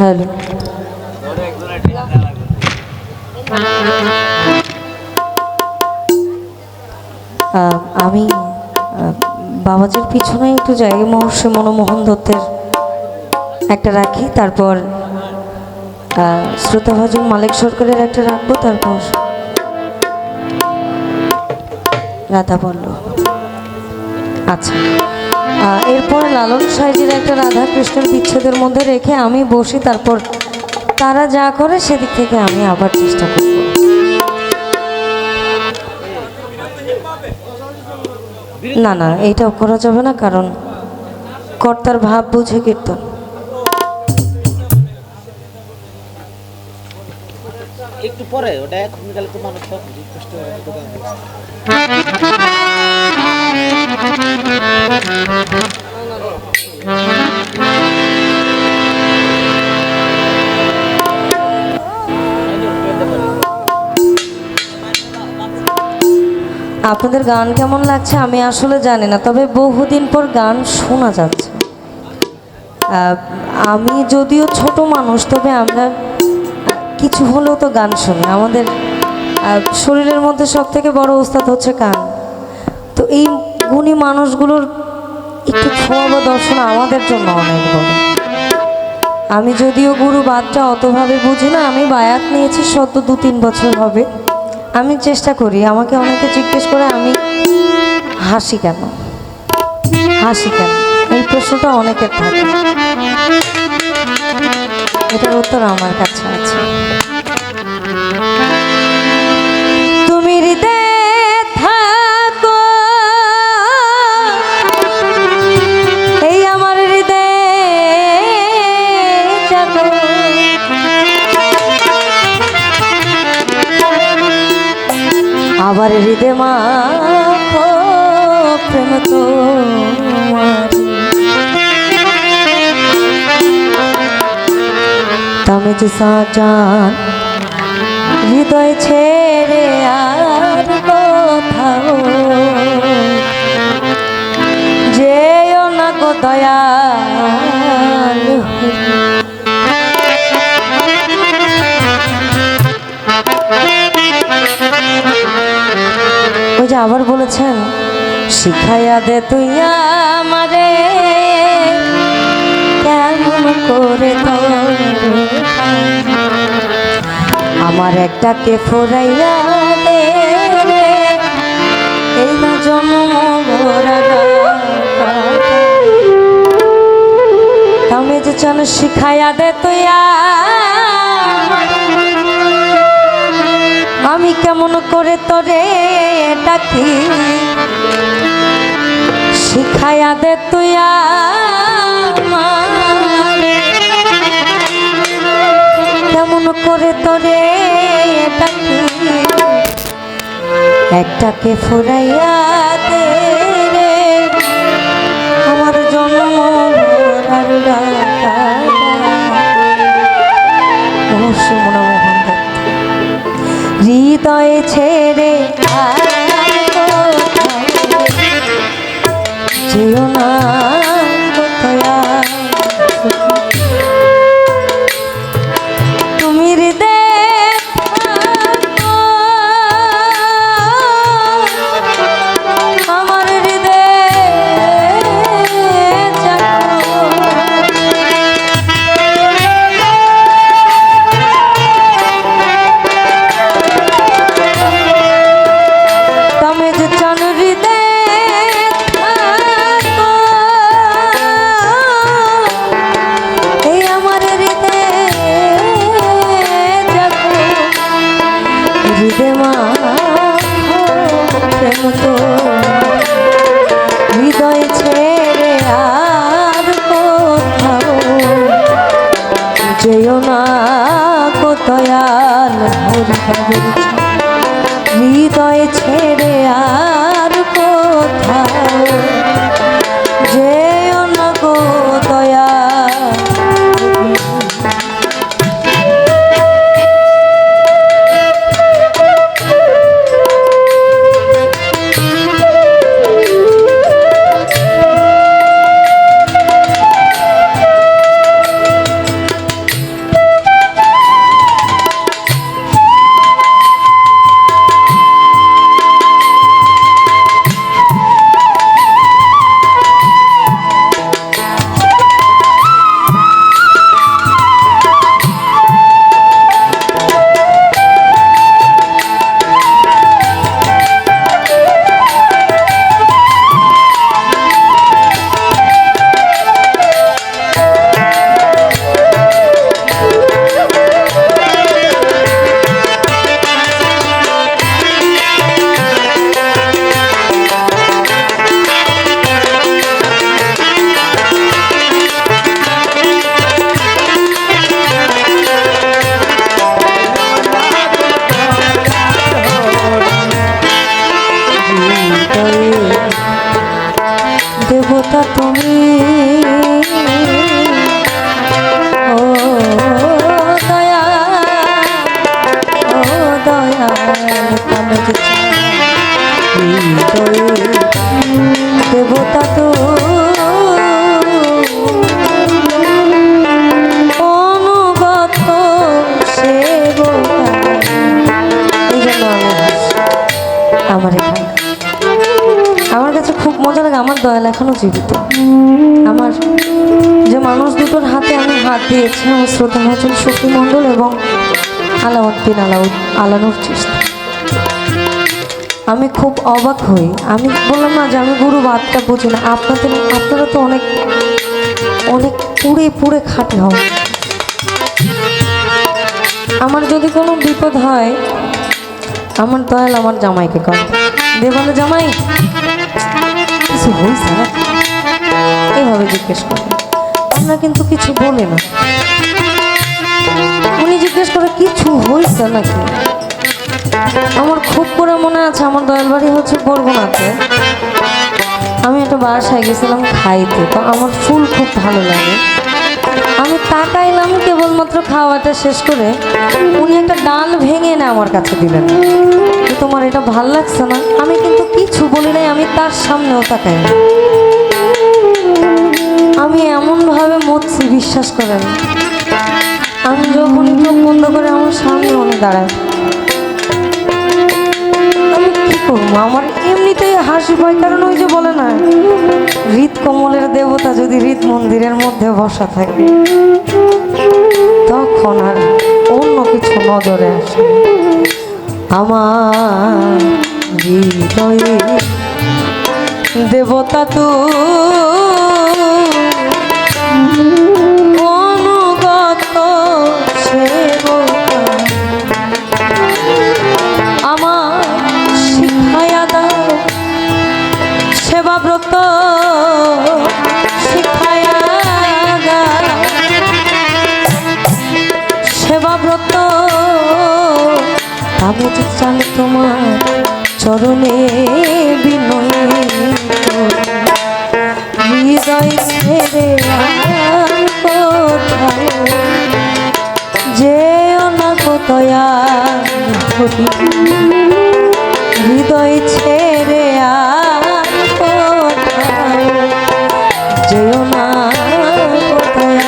Hello, আমি বাবাজির পিছনে একটু জায়গা মহর্ষি মনমোহন দত্তের একটা রাখি, তারপর শ্রোতাভাজন মালিক সরকারের একটা রাখবো, তারপর রাধা বলল। আচ্ছা, এরপর লালন সাইজির একটা রাধা কৃষ্ণের বিচ্ছেদের মধ্যে রেখে আমি বসি, তারপর তারা যা করে সেদিক থেকে আমি আবার চেষ্টা করব। না না, এইটাও করা যাবে না, কারণ কর্তার ভাব বুঝে কীর্তন। একটু পরে ওটা এখন গেলে তো মানুষ সব কষ্ট হবে। আপনাদের গান কেমন লাগছে আমি আসলে জানি না, তবে বহুদিন পর গান শোনা যাচ্ছে। আমি যদিও ছোট মানুষ, তবে আমরা কিছু হলেও তো গান শুনি। আমাদের শরীরের মধ্যে সব থেকে বড় ওস্তাদ হচ্ছে গান। তো এই গুণী মানুষগুলোর একটু ছোঁয়া বা দর্শন আমাদের জন্য অনেক বড়। আমি যদিও গুরু বাদটা অতভাবে বুঝি না, আমি বায়াত নিয়েছি সদ্য 2-3 বছর হবে। আমি চেষ্টা করি, আমাকে অনেকে জিজ্ঞেস করে আমি হাসি কেন, এই প্রশ্নটা অনেকের থাকে। এটার উত্তর আমার কাছে আছে। তুমি হৃদয়ে থাকো, এই আমার হৃদয়ে জাগো, আবার হৃদয় মাখো প্রেম তোমার। তুমি যে সাজান হৃদয় ছেড়ে আর কোথাও যেও না গো দয়াল। ওই যে আবার বলেছেন, শিখাইয়া দে তুই আমারে কেমন করে আমার একটাকে ফোরাইয়া দে, এই না জন্ম আমি যে চান শিখাইয়া দে তুই আমি কেমন করে তোরে ডাকি, শিখাইয়া দে তুই কেমন করে তোরে ডাকি, একটাকে ফুরাইয়া দে রে আমার জন্ম মহর্ষি মনমোহন দত্ত। হৃদয়ে ছেড়ে যেও না কোথায়, তুমি হৃদয়ে থাকো, আমার হৃদয়ে জাগো, তুমি যে চান হৃদয়ে থাকো, এই আমার হৃদয়ে জাগো, হৃদয় মাখো প্রেম তোমার, হৃদয় ছেড়ে আর কোথাও যেও না গো দয়াল। হৃদয় ছেড়ে আর কোথাও যেও না গো দয়াল। হৃদয়ে দেবতা তো অনুগত সেবকা। এই জন্য আমার এখানে আমার কাছে খুব মজা লাগে। আমার দয়াল এখনো জীবিত। আমার যে মানুষ দুটোর হাতে আমি হাত দিয়েছি, আমার শ্রোতা মহাজন শক্তি মণ্ডল এবং আলাউদ্দিন আলানুর চিস্তি। আমি খুব অবাক হই। আমি বললাম না যে আমি গুরু বাদটা বুঝি না। আপনারা তো অনেক অনেক পুড়ে পুড়ে খাটে হন। আমার যদি কোনো বিপদ হয়, আমার দয়াল আমার জামাইকে কয়, দেবালে জামাই কিছু হয়েছে না, এভাবে জিজ্ঞেস করে। আমরা কিন্তু কিছু বলি না। উনি জিজ্ঞেস করে কিছু হয়েছে নাকি। আমার খুব করে মনে আছে, আমার দয়াল বাড়ি হচ্ছে বরগুনাতে। আমি একটা বাসায় গেছিলাম খাইতে, তো আমার ফুল খুব ভালো লাগে। আমি তাকাইলাম কেবলমাত্র খাওয়াটা শেষ করে, উনি একটা ডাল ভেঙে না আমার কাছে দিলেন। তোমার এটা ভাল লাগছে না? আমি কিন্তু কিছু বলি নাই, আমি তার সামনেও তাকাই না। আমি এমনভাবে মরছি, বিশ্বাস করেন। আমি যখন চোখ বন্ধ করে আমার সামনে উনি দাঁড়ায়, আমি কি করবো? আমার এমনিতেই হাসি পায়, কারণ ওই যে বলে না, হৃদ কমলের দেবতা যদি হৃদ মন্দিরের মধ্যে বসা থাকে, তখন আর অন্য কিছু নজরে আসে। আমার হৃদয়ে দেবতা তো অনুগত সেবকা। আমার শিখায়া দাও সেবাব্রত, শিখায়া দাও সেবাব্রত। আমি তো চান তোমার চরণে বিনয়, হৃদয় ছেড়ে আর কোথাও যেও না কোথায়, হৃদয় ছেড়ে আর কোথাও যেও না কোথায়।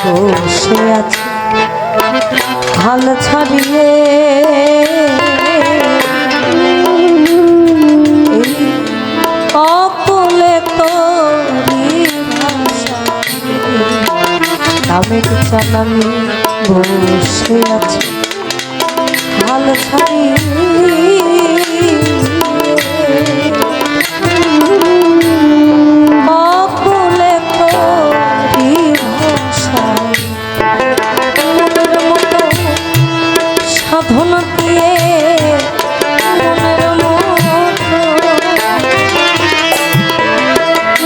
বসে আছি হাল ছাড়িয়ে, অকুলে তোরি ভাষা নামে চান আমি বসে আছি হাল ছাড়িয়ে। সাধন দিয়ে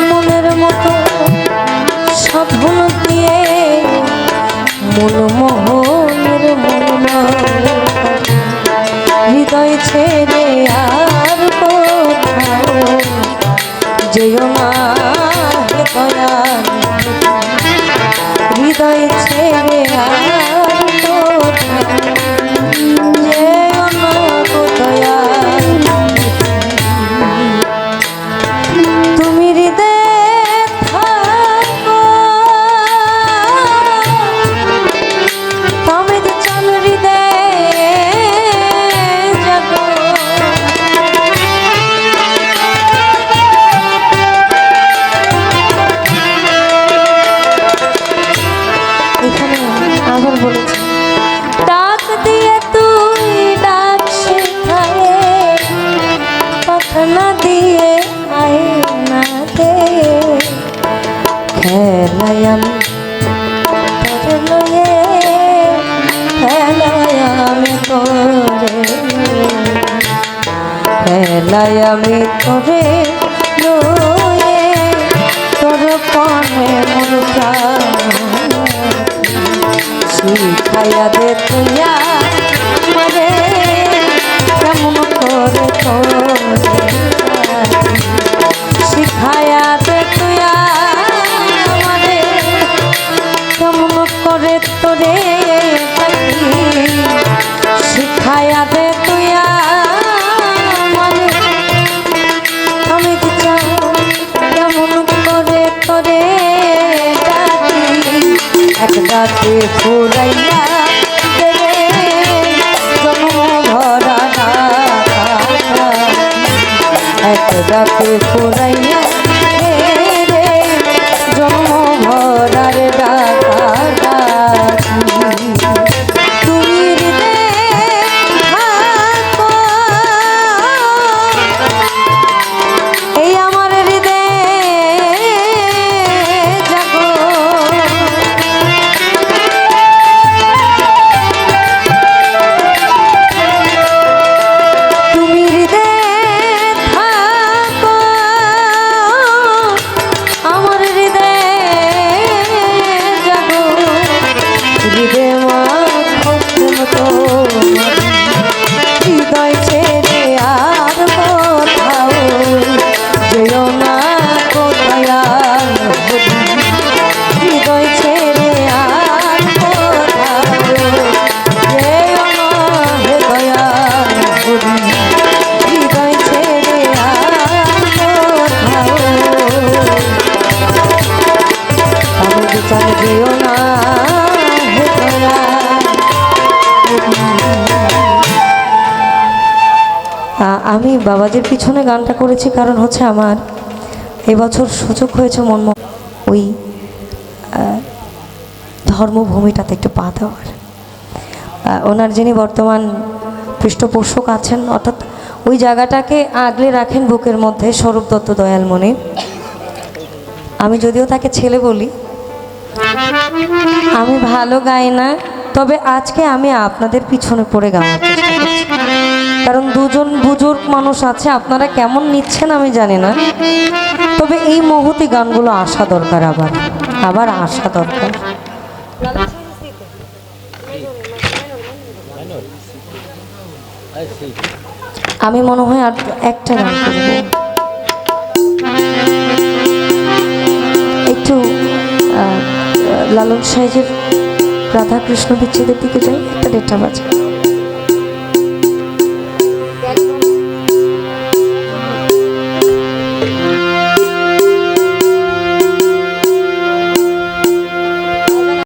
মনের মতো সাধন দিয়ে মনমোহনের মন, হৃদয় ছেড়ে আর কোথাও যেও না দয়াল, হৃদয় ছেড়ে আর তুমি হৃদয়ে থাকো, তবে চাল হৃদয়ে লাই আমি তোরে লয়ে তোর পানে মন প্রাণ শিখাইয়া দে তুইয়া মরে কেমন করে তোরে শিখাইয়া দে তুইয়া মরে কেমন করে তোরে শিখাইয়া দে তুইয়া মরে আমি কি চাই কেমন করে তোরে ডাকি এক ডাকে ফুরাইয়া দেবে জন্ম ভরা এক ডাকে ফুরাইয়া রে জন্ম ভরার ডাকা তুমি এই আমার হৃদয় জাগো তুমি হৃদয় থাকো আমার হৃদয় জাগো হৃদয় মতো হৃদয় ছেড়ে আর কোথাও যেও না কোথায় হৃদয় ছেড়ে আর কোথাও যেও না হৃদয় ছেড়ে আর কোথাও আমি বিচার যেও না আমি বাবাজির পিছনে গানটা করেছি কারণ হচ্ছে আমার এবছর সুযোগ হয়েছে ওই ধর্মভূমিটাতে একটু পা দেওয়ার ওনার যিনি বর্তমান পৃষ্ঠপোষক আছেন অর্থাৎ ওই জায়গাটাকে আগলে রাখেন বুকের মধ্যে স্বরূপ দত্ত দয়ালমণি আমি যদিও তাকে ছেলে বলি আমি ভালো গাই না তবে আজকে আমি আপনাদের পিছনে পড়ে গাওয়ার চেষ্টা করছি কারণ দুজন বুজুর্গ মানুষ আছে আপনারা কেমন নিচ্ছেন আমি জানি না তবে এই মুহূর্তে গানগুলো আসা দরকার আবার আসা দরকার আমি মনে হয় আর একটা গান করব একটু লালন সাহেবের রাধাকৃষ্ণ বিচ্ছেদের দিকে যাই একটা 1:30 বাজে